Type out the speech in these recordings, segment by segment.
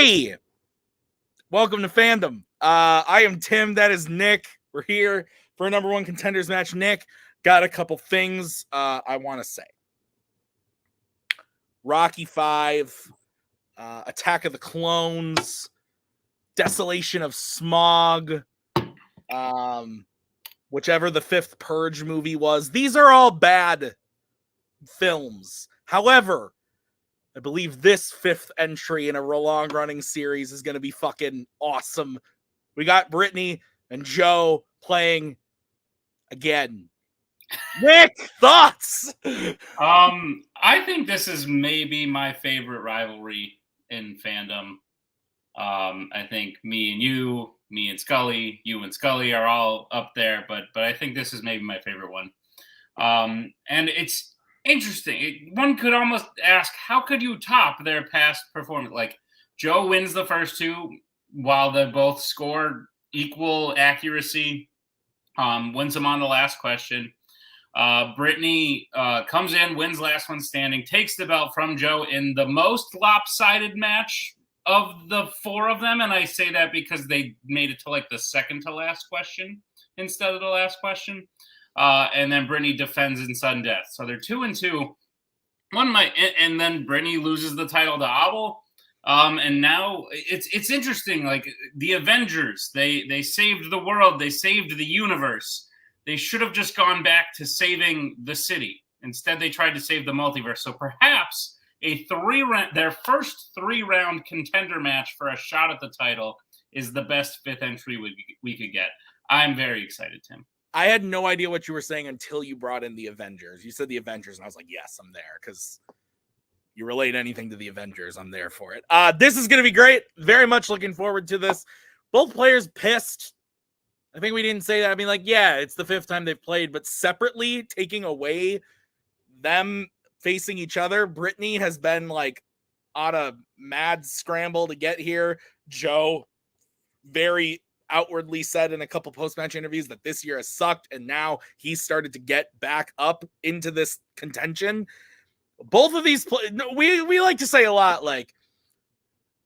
Hey, welcome to Fandom. I am Tim. That is Nick. We're here for a number one contenders match. Nick, got a couple things I want to say. Rocky 5, Attack of the Clones, Desolation of Smog, whichever the fifth Purge movie was. These are all bad films. However, I believe this fifth entry in a long-running series is going to be fucking awesome. We got Brittani and Joe playing again. Nick, thoughts? I think this is maybe my favorite rivalry in Fandom. I think me and Scully, you and Scully are all up there, but I think this is maybe my favorite one. And it's interesting. One could almost ask, how could you top their past performance? Like, Joe wins the first two while they both score equal accuracy, wins them on the last question. Brittani comes in, wins last one standing, takes the belt from Joe in the most lopsided match of the four of them. And I say that because they made it to like the second to last question instead of the last question. And then Brittani defends in sudden death. So they're 2-2. And then Brittani loses the title to Abel. And now it's interesting. Like the Avengers, they saved the world. They saved the universe. They should have just gone back to saving the city. Instead, they tried to save the multiverse. So perhaps their first 3-round contender match for a shot at the title is the best fifth entry we could get. I'm very excited, Tim. I had no idea what you were saying until you brought in the Avengers. You said the Avengers, and I was like, yes, I'm there, because you relate anything to the Avengers, I'm there for it. This is going to be great. Very much looking forward to this. Both players pissed. I think we didn't say that. I mean, like, yeah, it's the fifth time they've played, but separately taking away them facing each other, Brittani has been, like, on a mad scramble to get here. Joe very outwardly said in a couple post-match interviews that this year has sucked, and now he's started to get back up into this contention. Both of these we like to say a lot, like,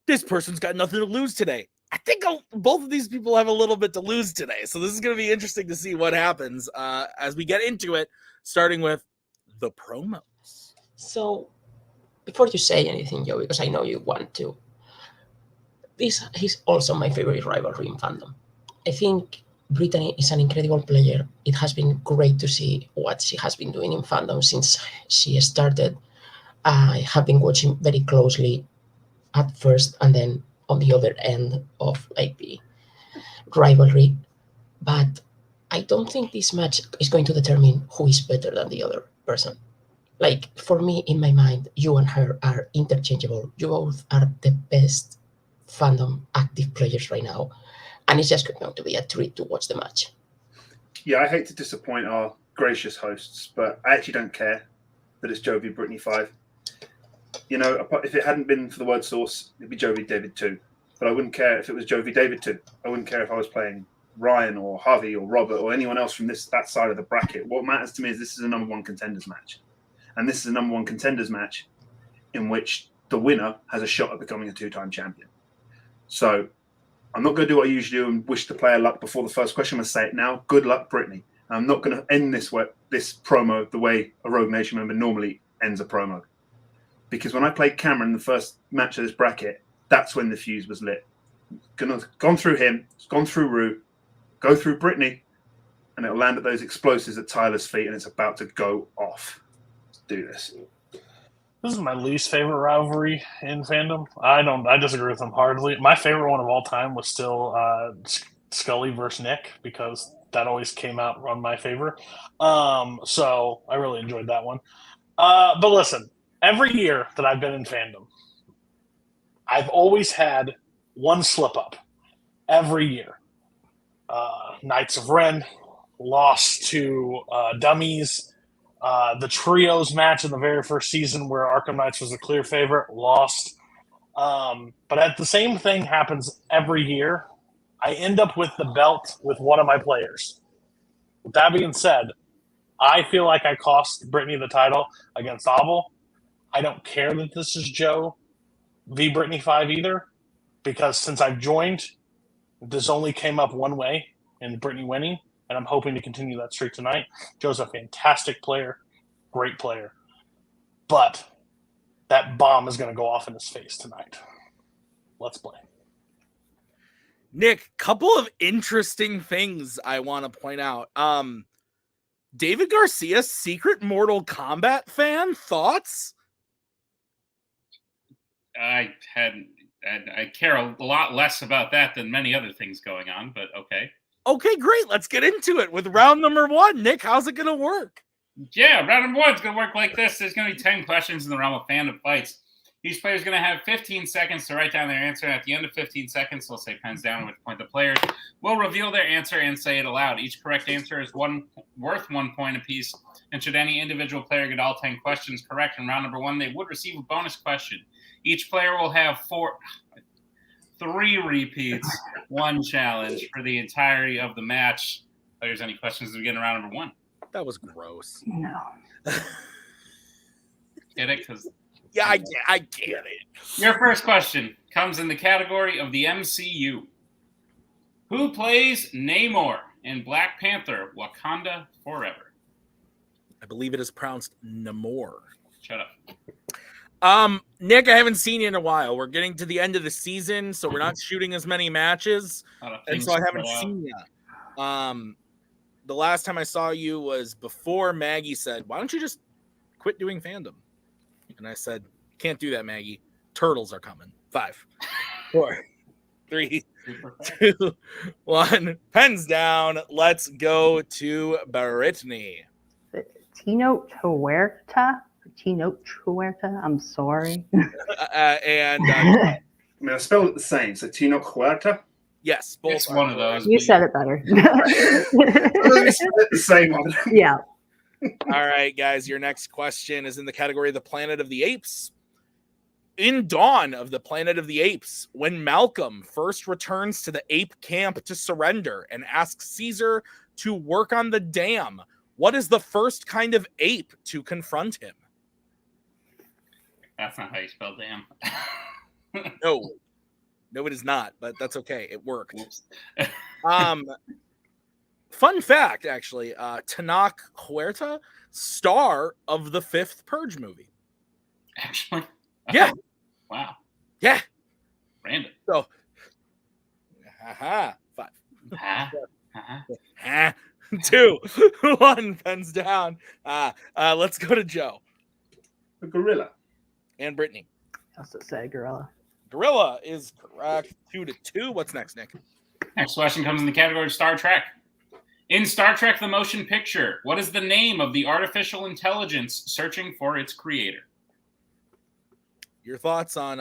this person's got nothing to lose today. I think both of these people have a little bit to lose today, so this is going to be interesting to see what happens as we get into it, starting with the promos. So, before you say anything, Joe, because I know you want to, this is also my favorite rivalry in Fandom. I think Brittani is an incredible player. It has been great to see what she has been doing in Fandom since she started. I have been watching very closely at first and then on the other end of like the rivalry. But I don't think this match is going to determine who is better than the other person. Like, for me, in my mind, you and her are interchangeable. You both are the best Fandom active players right now, and it's just going to be a treat to watch the match. Yeah, I hate to disappoint our gracious hosts, but I actually don't care that it's Joe v Brittani 5. You know, if it hadn't been for the word source, it'd be Joe v David 2. But I wouldn't care if it was Joe v David 2. I wouldn't care if I was playing Ryan or Harvey or Robert or anyone else from that side of the bracket. What matters to me is this is a number one contenders match. And this is a number one contenders match in which the winner has a shot at becoming a 2-time champion. So I'm not going to do what I usually do and wish the player luck before the first question. I'm going to say it now. Good luck, Brittani. I'm not going to end this promo the way a Rogue Nation member normally ends a promo. Because when I played Cameron in the first match of this bracket, that's when the fuse was lit. Gone through him, it's gone through Rue, go through Brittani, and it'll land at those explosives at Tyler's feet, and it's about to go off. Let's do this. This is my least favorite rivalry in Fandom. I disagree with them hardly. My favorite one of all time was still Scully versus Nick, because that always came out on my favor. So I really enjoyed that one. But listen, every year that I've been in Fandom, I've always had one slip up every year. Knights of Ren lost to Dummies. The trios match in the very first season where Arkham Knights was a clear favorite, lost. But the same thing happens every year. I end up with the belt with one of my players. With that being said, I feel like I cost Brittani the title against Abel. I don't care that this is Joe v Brittani 5 either. because since I've joined, this only came up one way in Brittany winning, and I'm hoping to continue that streak tonight. Joe's a fantastic player, great player, but that bomb is going to go off in his face tonight. Let's play. Nick, couple of interesting things I want to point out. David Garcia, secret Mortal Kombat fan, thoughts? I care a lot less about that than many other things going on, but okay. Okay, great. Let's get into it with round number 1. Nick, how's it going to work? Yeah, round number 1 is going to work like this. There's going to be 10 questions in the realm of Fandom fights. Each player is going to have 15 seconds to write down their answer. And at the end of 15 seconds, they'll say pens down, with point the players will reveal their answer and say it aloud. Each correct answer is worth 1 point apiece. And should any individual player get all 10 questions correct in round number 1, they would receive a bonus question. Each player will have 3 repeats, 1 challenge for the entirety of the match. Players, any questions as we get in round number 1? That was gross. No. Get it? Because yeah, I get it. your first question comes in the category of the MCU. Who plays Namor in Black Panther: Wakanda Forever? I believe it is pronounced Namor. Shut up. Nick, I haven't seen you in a while. We're getting to the end of the season, so we're not shooting as many matches, and so I haven't seen you. The last time I saw you was before Maggie said, "Why don't you just quit doing Fandom?" And I said, "Can't do that, Maggie. Turtles are coming." 5, 4, 3, 2, 1. Pens down. Let's go to Brittany. Tino Huerta? Tino Huerta? I'm sorry. And I mean, I spelled it the same. So Tino Huerta. yes, both. It's one of those. You said it better. I spelled it the same one. Yeah. All right, guys. Your next question is in the category of the Planet of the Apes. In Dawn of the Planet of the Apes, when Malcolm first returns to the ape camp to surrender and asks Caesar to work on the dam, what is the first kind of ape to confront him? That's not how you spell damn. No, it is not, but that's okay. It worked. Whoops. Fun fact, actually, Tinoch Huerta, star of the 5th Purge movie. Actually? Yeah. Wow. Yeah. Random. So, 5. Uh-huh. 2, 1, pens down. Let's go to Joe. A gorilla. And Brittany. I also said gorilla. Gorilla is correct. 2-2. What's next, Nick? Next question comes in the category of Star Trek. In Star Trek the Motion Picture, what is the name of the artificial intelligence searching for its creator? Your thoughts on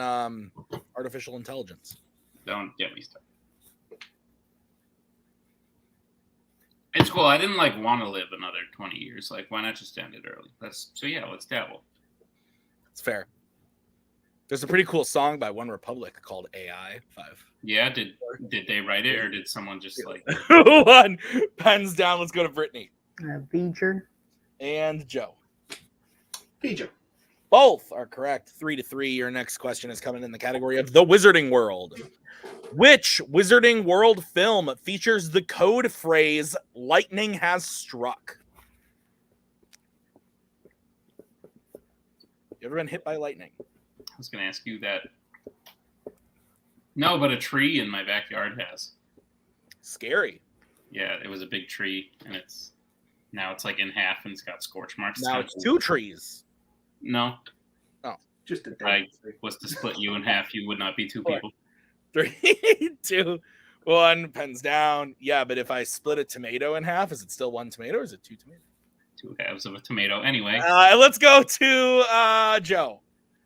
artificial intelligence? Don't get me started. It's cool. I didn't want to live another 20 years. Why not just end it early? Let's dabble. It's fair. There's a pretty cool song by One Republic called AI 5. Yeah, did they write it, or did someone just 1, pens down. Let's go to Brittany. Beecher. And Joe. Fiji. Both are correct. 3-3. Your next question is coming in the category of the Wizarding World. Which Wizarding World film features the code phrase "Lightning has struck"? You ever been hit by lightning? I was going to ask you that. No, but a tree in my backyard has. Scary. Yeah, it was a big tree, and now it's in half, and it's got scorch marks. Now it's 2 trees. No. Oh. Just a I was to split you in half, you would not be 2 people. 3, 2, 1, pens down. Yeah, but if I split a tomato in half, is it still 1 tomato or is it 2 tomatoes? 2 halves of a tomato. Anyway. Let's go to Joe.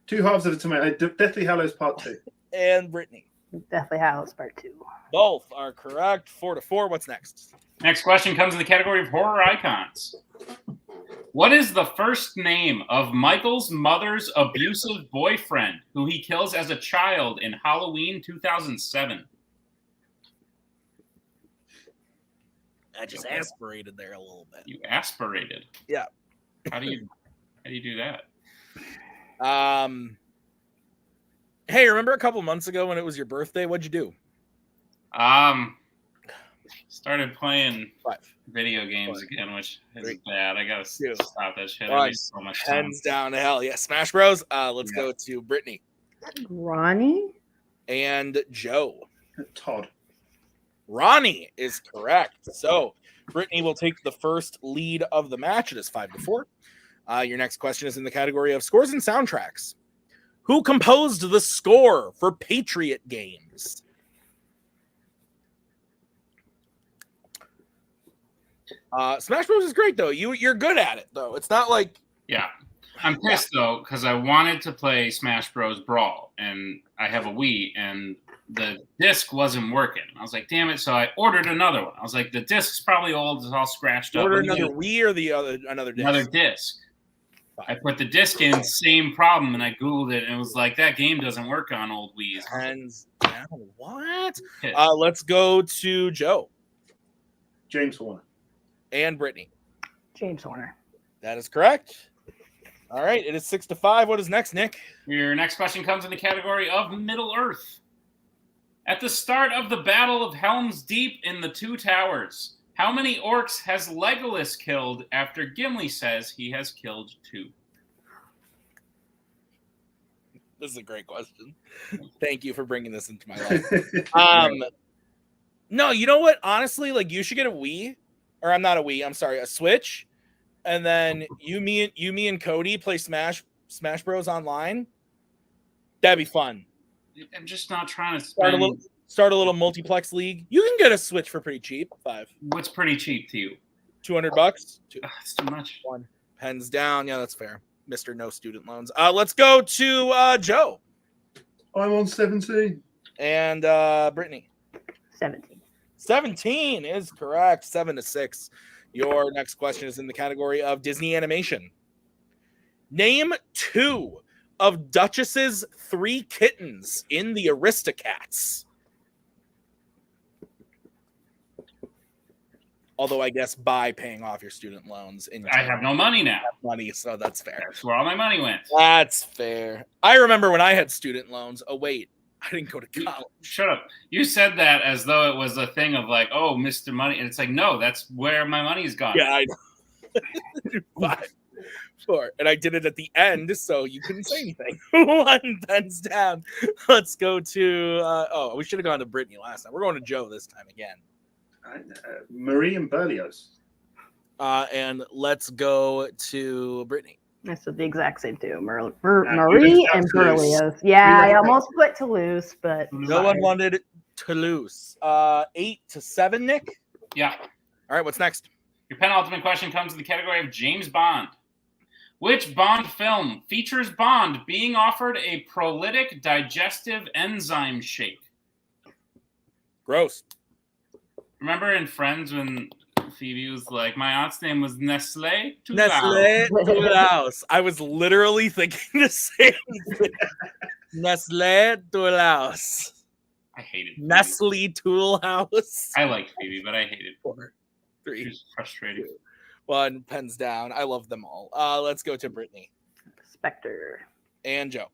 2 halves of a tomato. Deathly Hallows Part 2. And Brittany. Deathly Hallows Part 2. Both are correct. 4-4. What's next? Next question comes in the category of horror icons. What is the first name of Michael's mother's abusive boyfriend who he kills as a child in Halloween 2007? I just aspirated there a little bit. You aspirated? Yeah. How do you do that? Hey, remember a couple months ago when it was your birthday? What'd you do? Started playing 5, video games 4, again, which is 3, bad. I gotta 2, stop that shit. I 1. waste so much time. Hands down to hell. Yeah, Smash Bros. Let's Yeah. go to Brittany Ronnie? and Joe. Todd. Ronnie is correct. So Brittany will take the first lead of the match. It is 5-4. Your next question is in the category of scores and soundtracks. Who composed the score for Patriot games? Smash Bros is great though. You're good at it though. It's not like Yeah. I'm pissed though because I wanted to play Smash Bros. Brawl and I have a Wii and the disc wasn't working. I was like, damn it. So I ordered another one. I was like, the disc's probably old. It's all scratched up. order another Wii or the other another disc. Another disc. I put the disc in, same problem, and I Googled it and it was like, that game doesn't work on old Wii's. Hands down. What? Let's go to Joe James Horner. and Brittany. James Horner. That is correct. All right, it is 6-5. What is next, Nick? Your next question comes in the category of Middle Earth. At the start of the Battle of Helm's Deep in the Two Towers, how many orcs has Legolas killed after Gimli says he has killed 2? This is a great question. Thank you for bringing this into my life. No, you know what? Honestly, like you should get a Wii, or I'm not a Wii. I'm sorry, a Switch, and then me and Cody play Smash Bros online. That'd be fun. I'm just not trying to start a little multiplex league. You can get a Switch for pretty cheap. 5. What's pretty cheap to you? $200. That's too much. 1. Pens down. Yeah, that's fair. Mr. No Student Loans. Let's go to Joe. I'm on 17. And Brittany. 17. 17 is correct. 7-6. Your next question is in the category of Disney animation. Name 2 of Duchess's 3 kittens in the Aristocats. Although I guess by paying off your student loans, I have no money now. Money, so that's fair. That's where all my money went. That's fair. I remember when I had student loans. Oh wait, I didn't go to college. Shut up. You said that as though it was a thing of like, oh, Mr. Money, and it's like, no, that's where my money's gone. Yeah, I know. 5, 4, and I did it at the end, so you couldn't say anything. 1 pens down. Let's go to. We should have gone to Brittany last time. We're going to Joe this time again. Marie and Berlioz. And let's go to Brittany. I said the exact same too. Marie you and just got Toulouse. Berlioz. Yeah, I almost put Toulouse, but No one wanted Toulouse. 8-7, Nick. Yeah. All right, what's next? Your penultimate question comes in the category of James Bond. Which Bond film features Bond being offered a prolific digestive enzyme shake? Gross. Remember in Friends when Phoebe was like, my aunt's name was Nestle? Nestle Toulouse. I was literally thinking the same thing. Nestle Toulouse. I hated Phoebe. Nestle Toulouse. I liked Phoebe, but I hated 4, 3, She was frustrating. 2, 1. Pens down. I love them all. Let's go to Brittany Spectre. and Joe.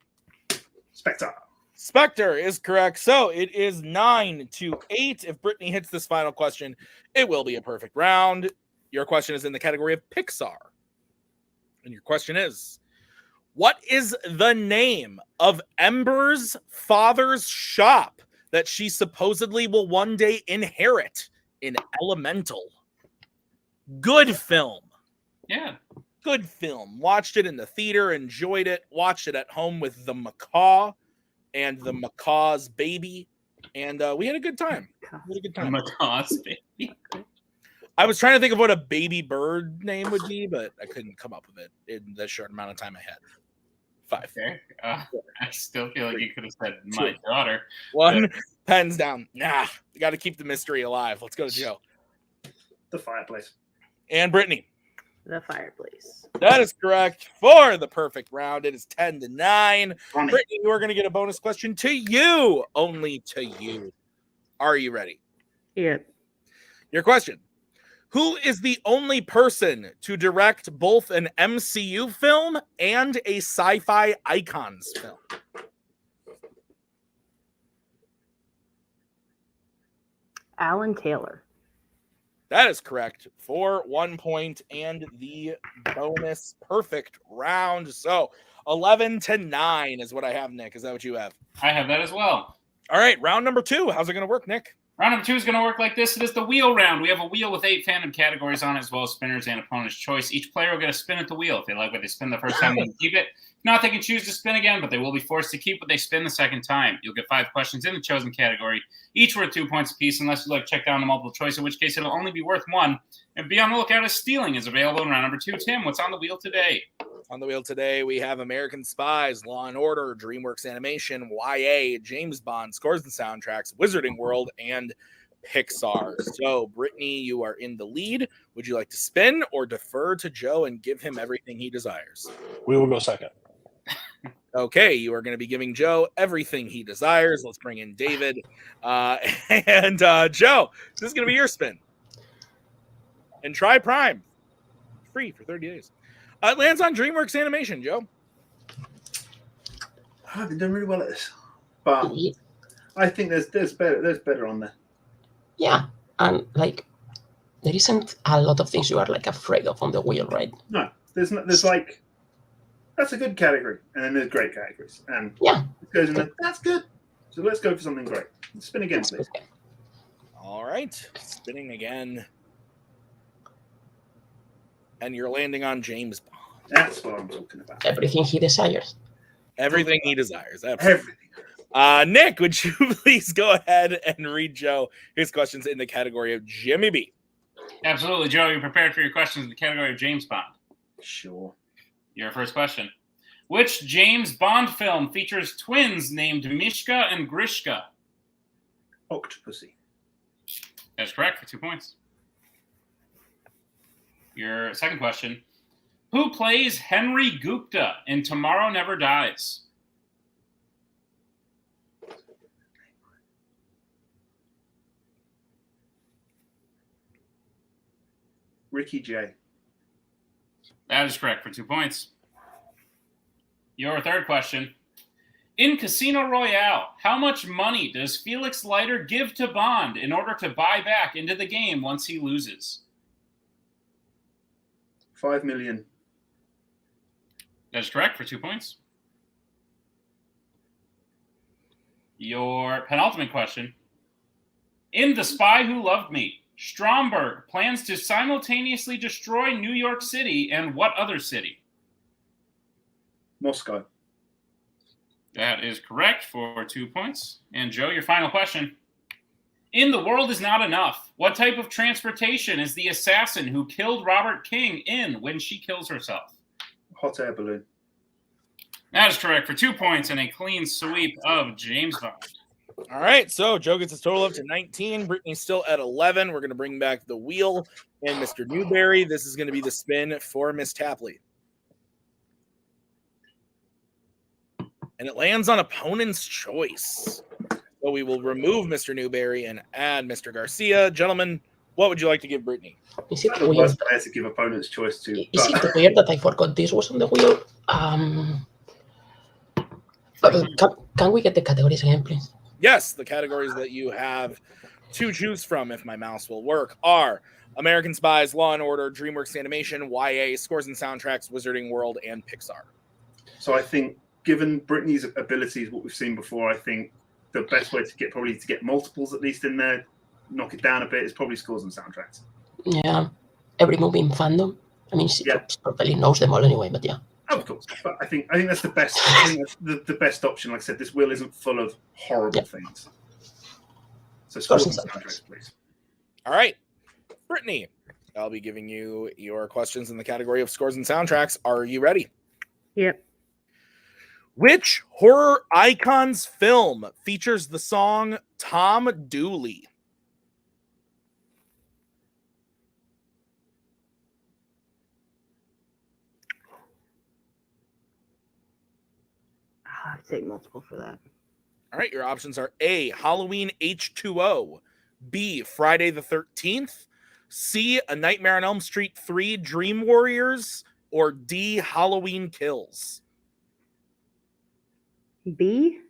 Spectre. Spectre is correct. So it is 9-8. If Brittany hits this final question, it will be a perfect round. Your question is in the category of Pixar. And your question is, what is the name of Ember's father's shop that she supposedly will one day inherit in Elemental? Good film. Yeah. Good film. Watched it in the theater, enjoyed it, watched it at home with the macaw and the macaw's baby, and we had a good time. We had a good time. Macaw's baby. I was trying to think of what a baby bird name would be, but I couldn't come up with it in the short amount of time I had. 5. Okay. I still feel like you could have said my daughter. 1. Pens down. Nah, you got to keep the mystery alive. Let's go to Joe. The Fireplace. And Brittany. The Fireplace. That is correct for the perfect round. It is 10-9. Ronnie. Brittany, you are going to get a bonus question to you. Only to you. Are you ready? Yeah. Your question. Who is the only person to direct both an MCU film and a sci-fi icons film? Alan Taylor. That is correct for 1 point and the bonus perfect round. So 11-9 is what I have, Nick. Is that what you have? I have that as well. All right, round number 2. How's it going to work, Nick? Round number 2 is going to work like this. It is the wheel round. We have a wheel with 8 fandom categories on it, as well as spinners and opponent's choice. Each player will get a spin at the wheel. If they like what they spin the first time, they can keep it. If not, they can choose to spin again, but they will be forced to keep what they spin the second time. You'll get 5 questions in the chosen category, each worth 2 points apiece, unless you like check down the multiple choice, in which case it'll only be worth 1. And be on the lookout as stealing is available in round number 2. Tim, what's on the wheel today? On the wheel today, we have American Spies, Law & Order, DreamWorks Animation, YA, James Bond, Scores and Soundtracks, Wizarding World, and Pixar. So, Brittany, you are in the lead. Would you like to spin or defer to Joe and give him everything he desires? We will go second. Okay, you are going to be giving Joe everything he desires. Let's bring in David. Joe, this is going to be your spin. And try Prime. Free for 30 days. It lands on DreamWorks Animation, Joe. I've been doing really well at this. But I think there's better on there. Yeah, and like there isn't a lot of things you are like afraid of on the wheel, right? No, there's like that's a good category, and then there's great categories, and Yeah, it goes in that's good. So let's go for something great. Spin again, please. All right, spinning again. And you're landing on James Bond. That's what I'm talking about. everything he desires. Everything he desires. Absolutely. Everything. Nick, would you please go ahead and read Joe his questions in the category of Jimmy B? Absolutely, Joe. You're prepared for your questions in the category of James Bond. Sure. Your first question. Which James Bond film features twins named Mishka and Grishka? Octopussy. That's correct for 2 points. Your second question. Who plays Henry Gupta in Tomorrow Never Dies? Ricky J. That is correct for 2 points. Your third question. In Casino Royale, how much money does Felix Leiter give to Bond in order to buy back into the game once he loses? 5 million. That is correct for 2 points. Your penultimate question. In The Spy Who Loved Me, Stromberg plans to simultaneously destroy New York City and what other city? Moscow. That is correct for 2 points. And Joe, your final question. In The World Is Not Enough, what type of transportation is the assassin who killed Robert King in when she kills herself? Hot air balloon. That is correct for 2 points and a clean sweep of James Bond. All right, so Joe gets his total up to 19. Brittany's still at 11. We're going to bring back the wheel and Mr. Newberry. This is going to be the spin for Miss Tapley. And it lands on opponent's choice. So we will remove Mr. Newberry and add Mr. Garcia. Gentlemen, what would you like to give Brittany? Is it That's the weird? worst player to give opponent's choice to. Is it weird that I forgot this was on the wheel? Can we get the categories again, please? Yes, the categories that you have to choose from, if my mouse will work, are American Spies, Law & Order, DreamWorks Animation, YA, Scores and Soundtracks, Wizarding World, and Pixar. So I think, given Brittany's abilities, what we've seen before, I think the best way to get multiples at least in there, knock it down a bit, is probably Scores and Soundtracks. Yeah, every movie in Fandom. I mean, she probably knows them all anyway, but yeah. Of course, but I think that's the best. I think that's the best option. Like I said, this wheel isn't full of horrible things. So Scores and Soundtracks, please. All right, Brittany, I'll be giving you your questions in the category of Scores and Soundtracks. Are you ready? Yep. Which horror icons film features the song Tom Dooley? I'll have to take multiple for that. All right, your options are A, Halloween H2O, B, Friday the 13th, C, A Nightmare on Elm Street 3, Dream Warriors, or D, Halloween Kills. B?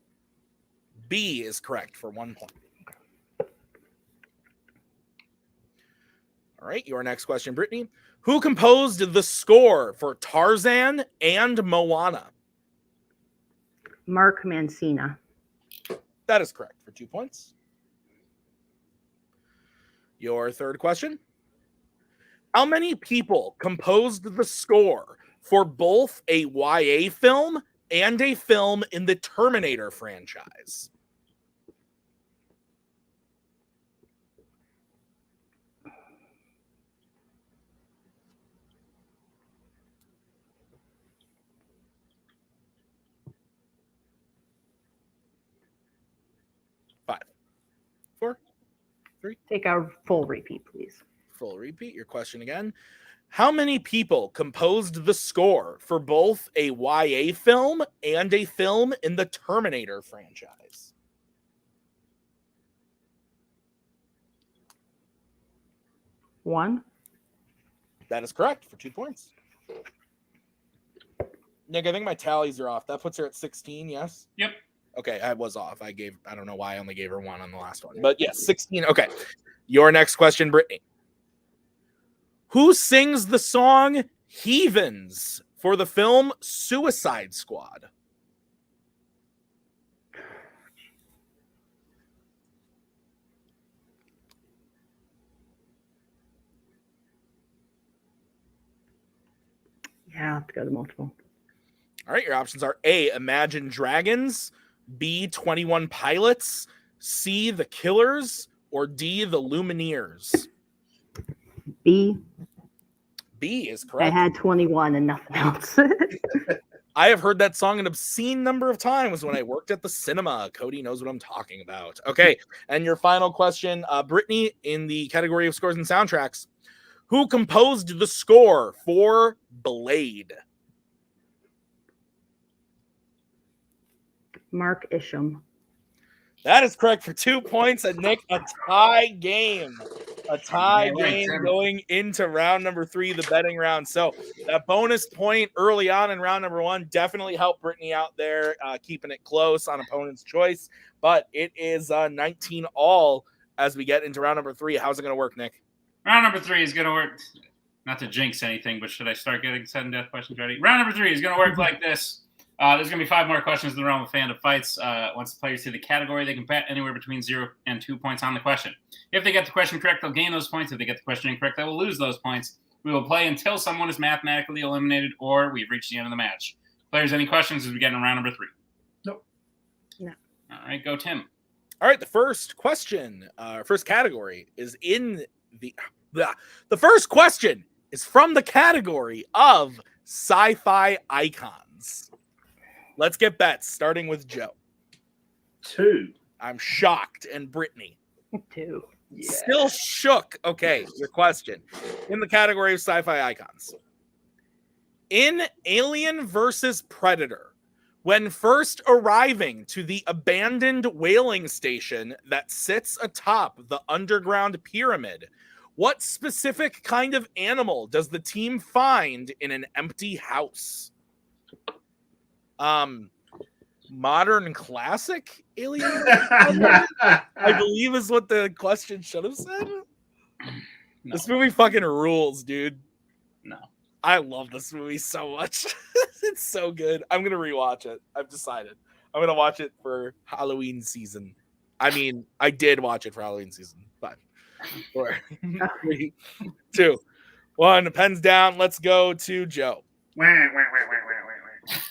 B is correct for 1 point. All right, your next question, Brittany. Who composed the score for Tarzan and Moana? Mark Mancina. That is correct for 2 points. Your third question. How many people composed the score for both a YA film and a film in the Terminator franchise? Five, four, three. Take our full repeat, please. Full repeat. Your question again. How many people composed the score for both a YA film and a film in the Terminator franchise? One. That is correct for 2 points. Nick, I think my tallies are off. That puts her at 16, yes? Yep. Okay, I was off. I don't know why I only gave her one on the last one. But yes, 16. Okay. Your next question, Brittany. Who sings the song Heathens for the film Suicide Squad? Yeah, I'll have to go to multiple. All right, your options are A, Imagine Dragons, B, 21 Pilots, C, The Killers, or D, The Lumineers. B. B is I correct. had 21 and nothing else. I have heard that song an obscene number of times when I worked at the cinema. Cody knows what I'm talking about. Okay, and your final question, Brittany, in the category of scores and soundtracks, who composed the score for Blade? Mark Isham. That is correct for 2 points. And Nick, a tie game. A tie game going into round number 3, the betting round. So that bonus point early on in round number 1 definitely helped Brittany out there, keeping it close on opponent's choice. But it is 19 all as we get into round number 3. How's it going to work, Nick? Round number 3 is going to work. Not to jinx anything, but should I start getting sudden death questions ready? Round number 3 is going to work like this. There's going to be 5 more questions in the realm of Fandom fights. Once the players see the category, they can bet anywhere between 0 and 2 points on the question. If they get the question correct, they'll gain those points. If they get the question incorrect, they will lose those points. We will play until someone is mathematically eliminated or we've reached the end of the match. Players, any questions as we get in round number 3? Nope. No. All right, go Tim. All right, the first question, first category is in the first question is from the category of sci-fi icons. Let's get bets, starting with Joe. 2. I'm shocked. And Brittany. 2. Yeah. Still shook. Okay, your question. In the category of sci-fi icons. In Alien versus Predator, when first arriving to the abandoned whaling station that sits atop the underground pyramid, what specific kind of animal does the team find in an empty house? Modern classic alien? I believe is what the question should have said. No. This movie fucking rules, dude. No. I love this movie so much. It's so good. I'm going to rewatch it. I've decided. I'm going to watch it for Halloween season. I mean, I did watch it for Halloween season. 5, 4, 3, 2, 1. Pens down. Let's go to Joe.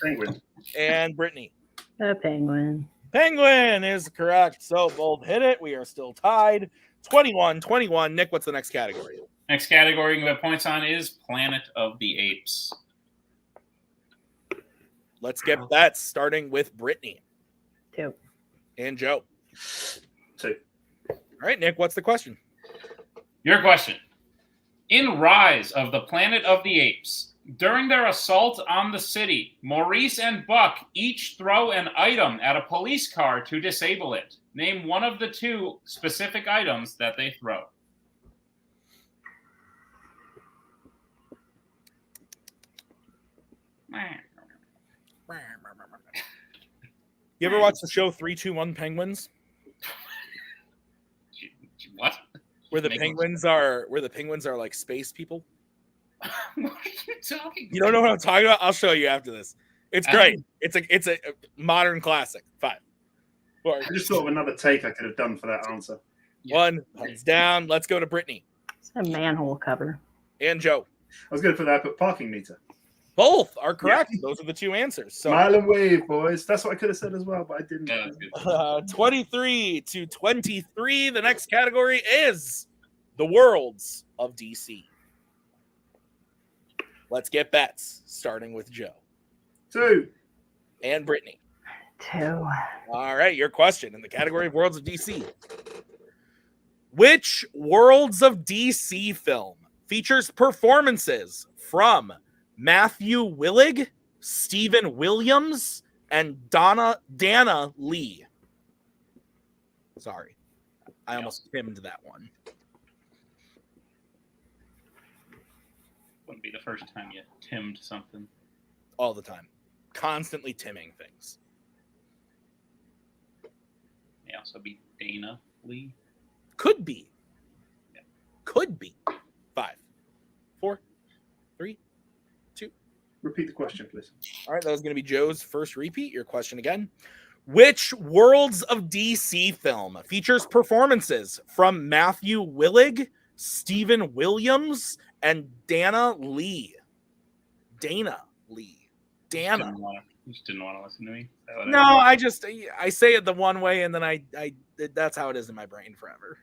Penguin. And Brittany. A penguin. Penguin is correct. So both hit it. We are still tied. 21-21. Nick, what's the next category? Next category you can get points on is Planet of the Apes. Let's get bets, starting with Brittany. 2. And Joe. 2. All right, Nick, what's the question? Your question. In Rise of the Planet of the Apes, during their assault on the city, Maurice and Buck each throw an item at a police car to disable it. Name one of the 2 specific items that they throw. You ever watch the show 3-2-1 Penguins? What? Where the penguins are like space people. What are you talking You don't know what I'm talking about? I'll show you after this. It's great. It's a modern classic. 5, 4. I just thought of another take I could have done for that answer. 1, pens down. Let's go to Brittany It's a manhole cover. and Joe. I was going to put that, but parking meter. Both are correct. Those are the 2 answers. So Smile and wave, boys. That's what I could have said as well, but I didn't. Yeah, that's good. 23 to 23. The next category is the worlds of DC. Let's get bets, starting with Joe 2. and Brittany. 2. All right, your question in the category of worlds of DC. Which worlds of DC film features performances from Matthew Willig, Stephen Williams, and Dana Lee? Sorry, I almost timmed that one. Wouldn't be the first time you timmed something. All the time. Constantly timming things. May also be Dana Lee. Could be. Yeah. Could be. 5, 4, 3, 2. Repeat the question, please. All right, that was going to be Joe's first repeat. Your question again. Which worlds of DC film features performances from Matthew Willig, Stephen Williams, and Dana Lee? Dana Lee. Dana. You just didn't want to listen to me? No, I say it the one way, and then I that's how it is in my brain forever.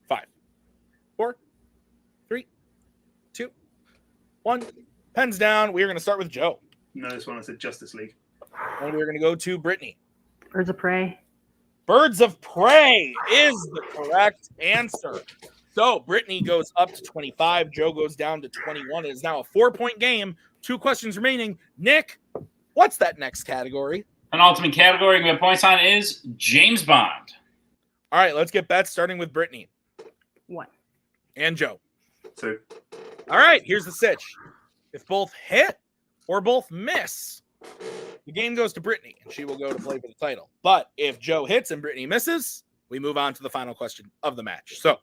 Five, 4, 3, 2, 1. Pens down. We are going to start with Joe. No, this one I said Justice League. And we're going to go to Brittany. Birds of Prey. Birds of Prey is the correct answer. So Brittany goes up to 25. Joe goes down to 21. It is now a 4-point game. 2 questions remaining. Nick, what's that next category? An ultimate category we have points on is James Bond. All right, let's get bets starting with Brittany 1. and Joe. 2. All right, here's the sitch. If both hit or both miss, the game goes to Brittany, and she will go to play for the title. But if Joe hits and Brittany misses, we move on to the final question of the match. So,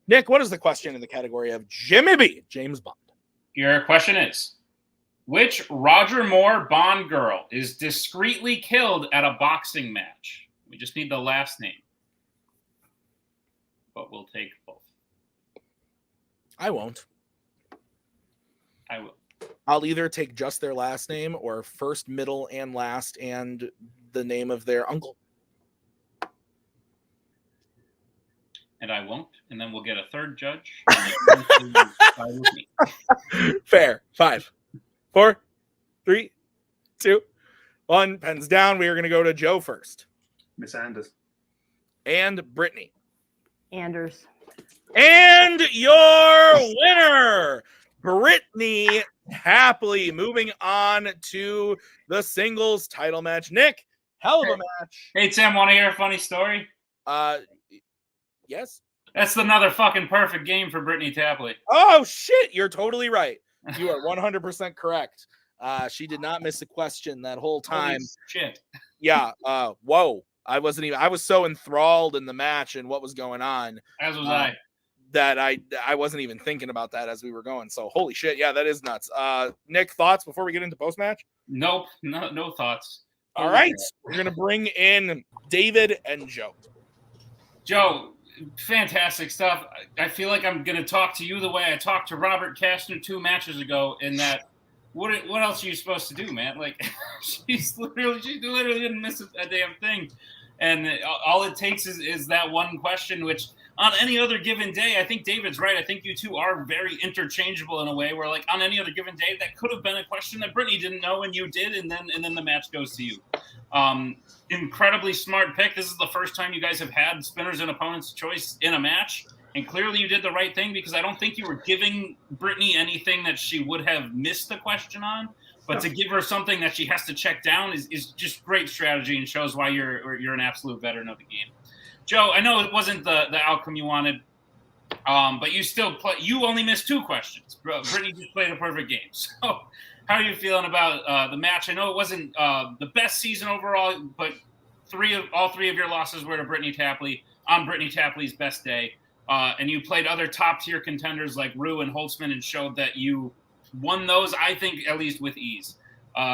Nick, what is the question in the category of Jimmy B, James Bond? Your question is, which Roger Moore Bond girl is discreetly killed at a boxing match? We just need the last name. But we'll take both. I won't. I will. I'll either take just their last name or first, middle, and last, and the name of their uncle. And I won't. And then we'll get a third judge. Fair. 5, 4, 3, 2, 1. Pens down. We are going to go to Joe first. Miss Anders. And Brittany. Anders. And your winner, Brittany Tapley, moving on to the singles title match. Nick, hell of a match. Hey, Tim, want to hear a funny story? Yes. That's another fucking perfect game for Brittany Tapley. Oh, shit. You're totally right. You are 100% correct. She did not miss a question that whole time. Holy shit. Yeah. Whoa. I was so enthralled in the match and what was going on. As was I. That I wasn't even thinking about that as we were going. So holy shit, yeah, that is nuts. Nick, thoughts before we get into post match? Nope, no thoughts. All right, we're gonna bring in David and Joe. Joe, fantastic stuff. I feel like I'm gonna talk to you the way I talked to Robert Kastner 2 matches ago. In that, what else are you supposed to do, man? Like, she literally didn't miss a damn thing, and all it takes is that one question, which. On any other given day, I think David's right. I think you two are very interchangeable in a way where, like, on any other given day, that could have been a question that Brittany didn't know and you did, and then the match goes to you. Incredibly smart pick. This is the first time you guys have had spinners and opponent's choice in a match, and clearly you did the right thing because I don't think you were giving Brittany anything that she would have missed the question on. But to give her something that she has to check down is just great strategy and shows why you're an absolute veteran of the game. Joe, I know it wasn't the outcome you wanted, but you still you only missed 2 questions. Brittany just played a perfect game. So How are you feeling about the match? I know it wasn't the best season overall, but all three of your losses were to Brittani Tapley on Brittani Tapley's best day. And you played other top-tier contenders like Rue and Holtzman and showed that you won those, I think, at least with ease.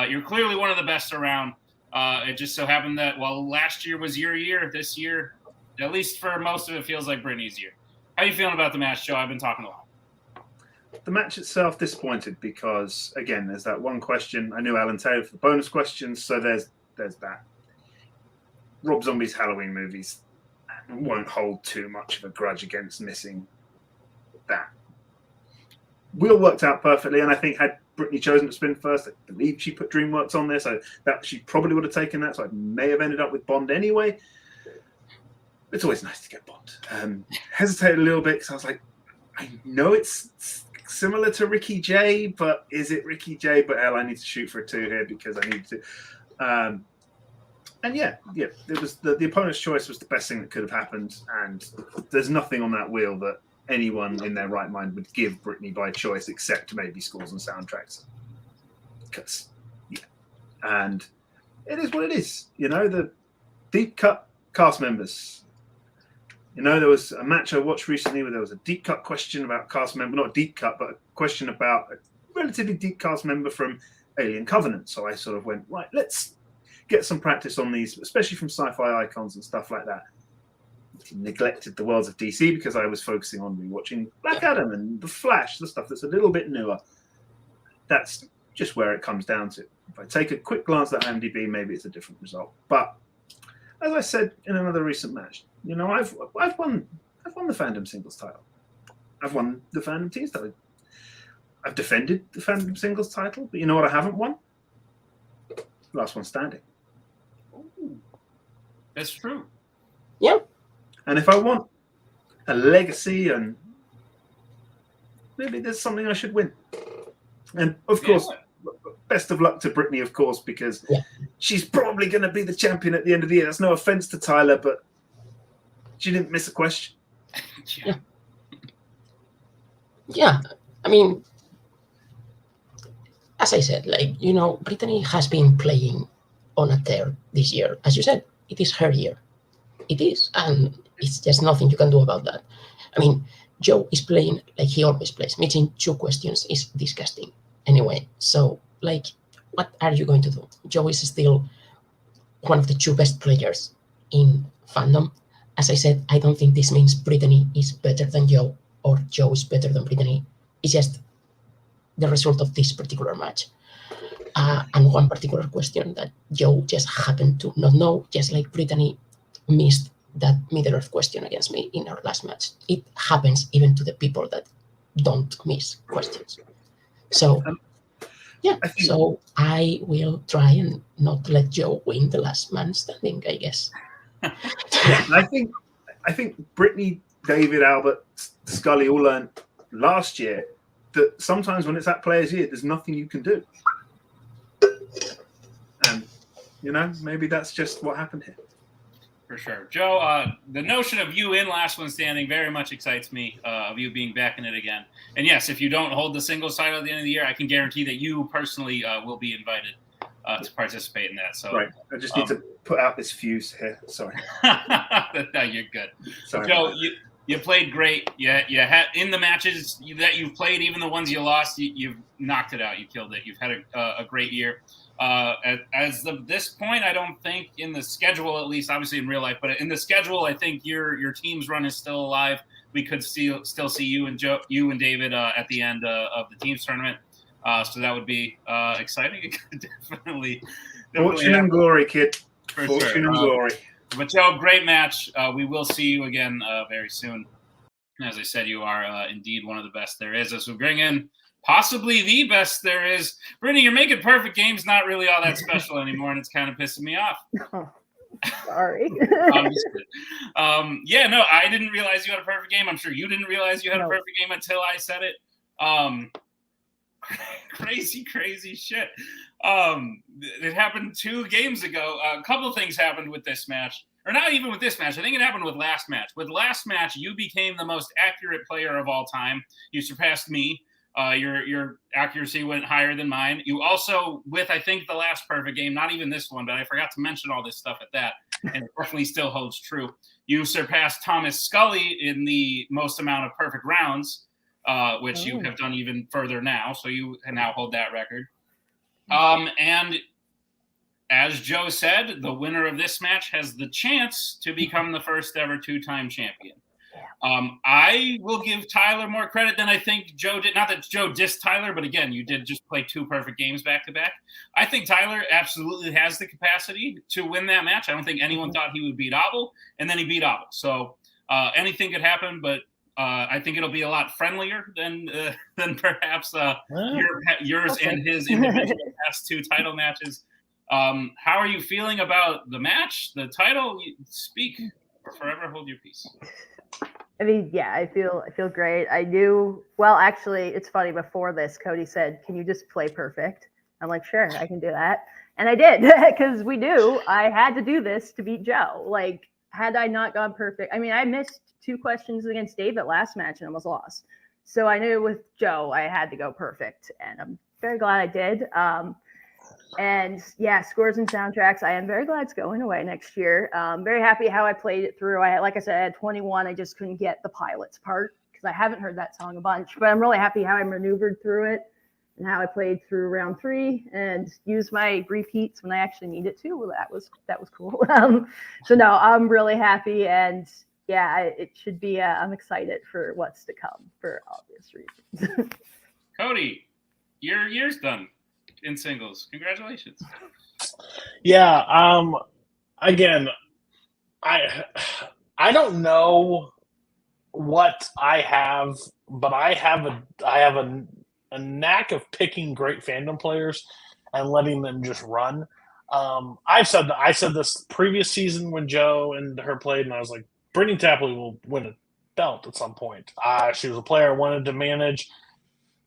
You're clearly one of the best around. It just so happened that, well, last year was your year. This year, at least for most of it, feels like Brittany's year. How are you feeling about the match, Joe? I've been talking a lot. The match itself disappointed because, again, there's that one question. I knew Alan Taylor for the bonus questions, so there's that. Rob Zombie's Halloween movies won't hold too much of a grudge against missing that. Wheel worked out perfectly, and I think had Brittany chosen to spin first, I believe she put DreamWorks on there, so that she probably would have taken that, so I may have ended up with Bond anyway. It's always nice to get Bond. Hesitated a little bit because I was like, I know it's similar to Ricky J, but is it Ricky J? But hell, I need to shoot for a 2 here because I need to. And yeah, it was the opponent's choice was the best thing that could have happened, and there's nothing on that wheel that anyone in their right mind would give Brittany by choice except maybe scores and soundtracks. Because and it is what it is. The deep cut cast members. There was a match I watched recently where there was a deep cut question about cast member, not a deep cut, but a question about a relatively deep cast member from Alien Covenant. So I sort of went, right, let's get some practice on these, especially from sci-fi icons and stuff like that. Neglected the worlds of DC because I was focusing on rewatching Black Adam and The Flash, the stuff that's a little bit newer. That's just where it comes down to. If I take a quick glance at IMDb, maybe it's a different result. But as I said in another recent match, I've won the Fandom singles title. I've won the Fandom teams title. I've defended the Fandom singles title, but you know what I haven't won? Last one standing. Ooh, that's true. Yeah. And if I want a legacy, and maybe there's something I should win. And of course, best of luck to Brittany, of course, because she's probably going to be the champion at the end of the year. That's no offense to Tyler, but she didn't miss a question. Yeah. I mean, as I said, Brittany has been playing on a tear this year. As you said, it is her year. It is, and it's just nothing you can do about that. I mean, Joe is playing like he always plays. Missing 2 questions is disgusting. Anyway, so, what are you going to do? Joe is still one of the 2 best players in Fandom. As I said, I don't think this means Brittany is better than Joe or Joe is better than Brittany. It's just the result of this particular match. And one particular question that Joe just happened to not know, just like Brittany missed that Middle-earth question against me in our last match. It happens even to the people that don't miss questions. So, so I will try and not let Joe win the last man standing, I guess. I think Brittany, David, Albert, Scully all learned last year that sometimes when it's that player's year, there's nothing you can do. And, maybe that's just what happened here. For sure. Joe, the notion of you in last one standing very much excites me, of you being back in it again. And yes, if you don't hold the singles title at the end of the year, I can guarantee that you personally will be invited to participate in that. So right. I just need to put out this fuse here. Sorry. No, you're good. Sorry, Joe, you played great. You had in the matches that you've played, even the ones you lost, you've knocked it out. You killed it. You've had a great year. As of this point, I don't think in the schedule, at least obviously in real life, but in the schedule, I think your team's run is still alive. We could still see you and David at the end of the teams tournament. So that would be exciting. It could definitely Fortune and glory, kid. Fortune and glory. But Joe, great match. We will see you again very soon. As I said, you are indeed one of the best there is. As we bring in possibly the best there is. Brittany, you're making perfect games not really all that special anymore, and it's kind of pissing me off. Oh, sorry. I didn't realize you had a perfect game. I'm sure you didn't realize you had a perfect game until I said it. Crazy shit. It happened 2 games ago. A couple of things happened with this match. Or not even with this match. I think it happened with last match. With last match, you became the most accurate player of all time. You surpassed me. Your accuracy went higher than mine. You also, with I think the last perfect game, not even this one, but I forgot to mention all this stuff at that, and it definitely still holds true. You surpassed Thomas Scully in the most amount of perfect rounds, which you have done even further now. So you now hold that record. And as Joe said, the winner of this match has the chance to become the first ever 2-time champion. I will give Tyler more credit than I think Joe did. Not that Joe dissed Tyler, but again, you did just play 2 perfect games back to back. I think Tyler absolutely has the capacity to win that match. I don't think anyone thought he would beat Abel, and then he beat Abel. So anything could happen, but I think it'll be a lot friendlier than perhaps yours and his individual past 2 title matches. How are you feeling about the match, the title? Speak or forever hold your peace. I mean, yeah, I feel great. I knew, well, actually, it's funny. Before this, Cody said, "Can you just play perfect?" I'm like, "Sure, I can do that," and I did because we knew I had to do this to beat Joe. Like, had I not gone perfect, I mean, I missed 2 questions against David last match and almost lost. So I knew with Joe, I had to go perfect, and I'm very glad I did. And yeah, scores and soundtracks. I am very glad it's going away next year. Very happy how I played it through. Like I said, I had 21. I just couldn't get the pilots part because I haven't heard that song a bunch. But I'm really happy how I maneuvered through it and how I played through round 3 and used my repeats when I actually needed to. Well, that was cool. So no, I'm really happy, and yeah, it should be. I'm excited for what's to come for obvious reasons. Cody, your year's done in singles. Congratulations. Yeah. Again, I don't know what I have, but I have a knack of picking great fandom players and letting them just run. I said this previous season when Joe and her played, and I was like, Brittani Tapley will win a belt at some point. She was a player I wanted to manage.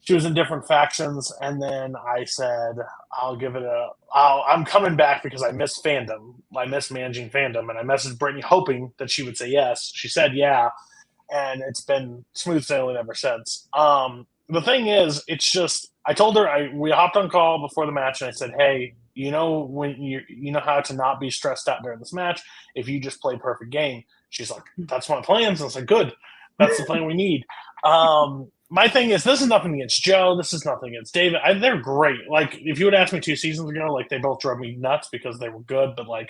She was in different factions, and then I said, I'm coming back because I miss Fandom. I miss managing Fandom, and I messaged Brittani hoping that she would say yes. She said yeah, and it's been smooth sailing ever since. The thing is, it's just, I told her, we hopped on call before the match, and I said, hey, you know how to not be stressed out during this match if you just play perfect game. She's like, that's my plans. And I was like, good. That's the plan we need. My thing is, this is nothing against Joe. This is nothing against David. They're great. Like, if you would ask me 2 seasons ago, like, they both drove me nuts because they were good, but, like,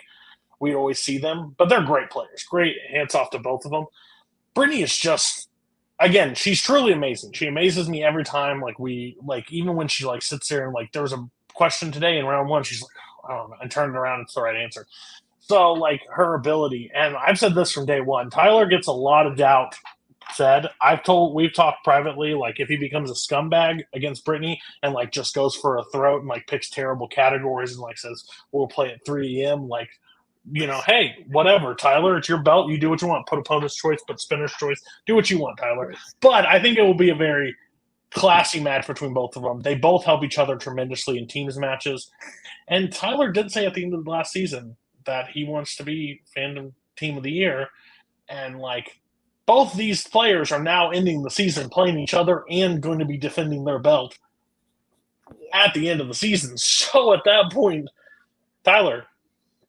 we'd always see them. But they're great players. Great. Hands off to both of them. Brittani is just, again, she's truly amazing. She amazes me every time. Even when she, sits there and, there was a question today in round 1, she's like, I don't know, and turned it around, it's the right answer. So, her ability, and I've said this from day one, Tyler gets a lot of doubt said. We've talked privately, if he becomes a scumbag against Brittani and just goes for a throat and picks terrible categories and says we'll play at 3 a.m. Hey, whatever, Tyler, it's your belt. You do what you want. Put opponent's choice, put spinner's choice. Do what you want, Tyler. But I think it will be a very classy match between both of them. They both help each other tremendously in teams matches. And Tyler did say at the end of the last season that he wants to be Fandom Team of the Year, and both these players are now ending the season playing each other and going to be defending their belt at the end of the season. So at that point, Tyler,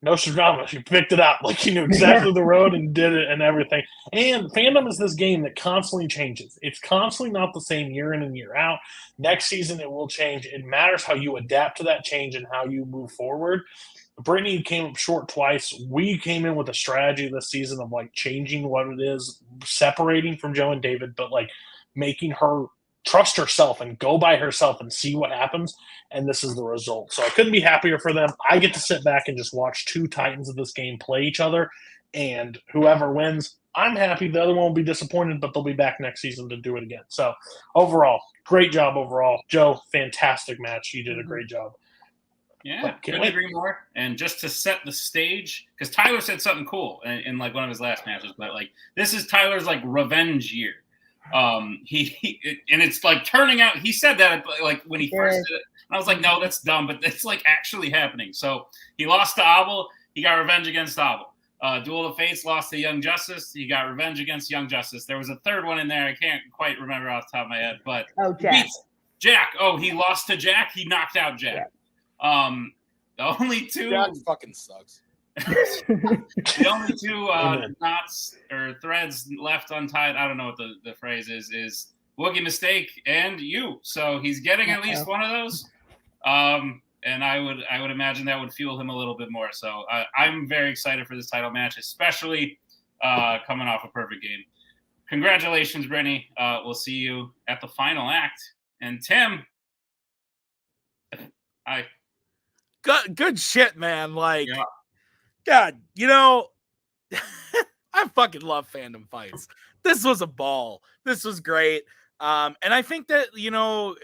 no drama. You picked it up. You knew exactly the road and did it and everything. And Fandom is this game that constantly changes. It's constantly not the same year in and year out. Next season, it will change. It matters how you adapt to that change and how you move forward. Brittani came up short twice. We came in with a strategy this season of changing what it is, separating from Joe and David, but making her trust herself and go by herself and see what happens. And this is the result. So I couldn't be happier for them. I get to sit back and just watch 2 titans of this game play each other, and whoever wins, I'm happy. The other one will be disappointed, but they'll be back next season to do it again. So overall, great job overall. Joe, fantastic match. You did a great job. Yeah, couldn't agree more. And just to set the stage, because Tyler said something cool in one of his last matches, but this is Tyler's revenge year. He and it's turning out. He said that when he first did it, and I was like, no, that's dumb, but it's actually happening. So he lost to Abel. He got revenge against Abel. Duel of Fates lost to Young Justice. He got revenge against Young Justice. There was a third one in there. I can't quite remember off the top of my head, but Jack. Oh, he lost to Jack. He knocked out Jack. The only two. Jack fucking sucks. The only two knots or threads left untied. I don't know what the phrase is Wookie Mistake and you. So he's getting at least one of those. And I would imagine that would fuel him a little bit more. So I'm very excited for this title match, especially coming off a perfect game. Congratulations, Brittany. We'll see you at the final act. And Tim, Good shit, man. Like, yeah. God, you know, I fucking love fandom fights. This was a ball. This was great. And I think that, you know,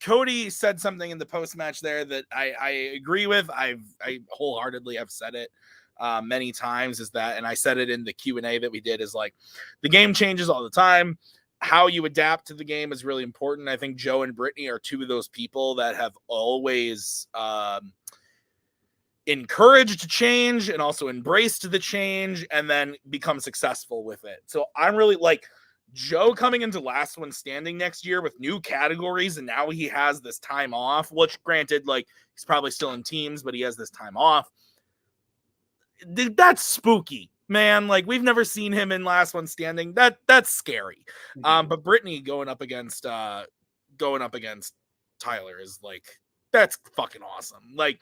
Cody said something in the post match there that I agree with. I wholeheartedly have said it many times, is that, and I said it in the Q&A that we did, is like, the game changes all the time. How you adapt to the game is really important. I think Joe and Brittany are two of those people that have always encouraged change and also embraced the change and then become successful with it. So I'm really like Joe coming into last one standing next year with new categories, and now he has this time off, which granted, like, he's probably still in teams, but he has this time off. That's spooky, man. Like, we've never seen him in last one standing. That's scary. But Brittany going up against Tyler is like, that's fucking awesome. Like,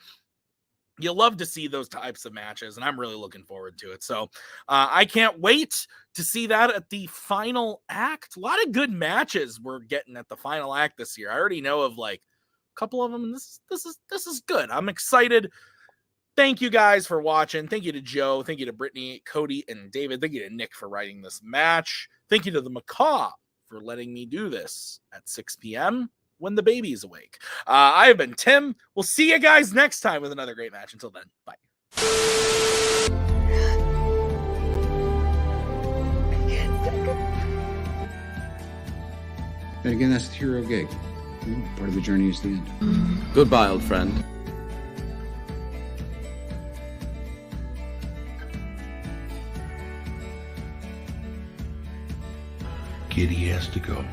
you love to see those types of matches, and I'm really looking forward to it. So I can't wait to see that at the final act. A lot of good matches we're getting at the final act this year. I already know of like a couple of them, and this is good. I'm excited. Thank you guys for watching. Thank you to Joe. Thank you to Brittany, Cody, and David. Thank you to Nick for writing this match. Thank you to the Macaw for letting me do this at 6 p.m. when the baby is awake. I have been Tim. We'll see you guys next time with another great match. Until then, bye. And again, that's the hero gig. Part of the journey is the end. Goodbye, old friend. Kitty has to go.